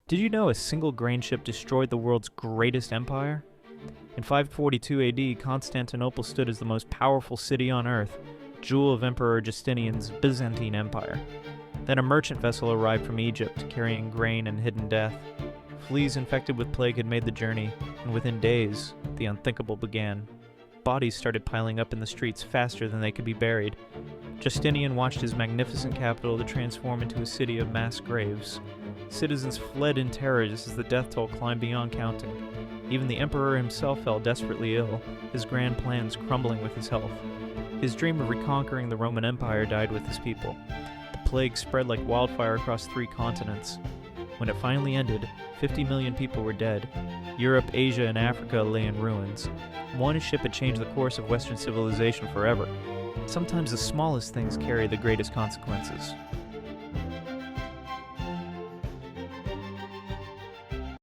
Did you know a single grain ship destroyed the world's greatest empire? In 542 AD, Constantinople stood as the most powerful city on earth, jewel of Emperor Justinian's Byzantine Empire. Then a merchant vessel arrived from Egypt, carrying grain and hidden death. Fleas infected with plague had made the journey, and within days, the unthinkable began. Bodies started piling up in the streets faster than they could be buried. Justinian watched his magnificent capital to transform into a city of mass graves. Citizens fled in terror just as the death toll climbed beyond counting. Even the emperor himself fell desperately ill, his grand plans crumbling with his health. His dream of reconquering the Roman Empire died with his people. The plague spread like wildfire across 3 continents. When it finally ended, 50 million people were dead. Europe, Asia, and Africa lay in ruins. One ship had changed the course of Western civilization forever. Sometimes the smallest things carry the greatest consequences.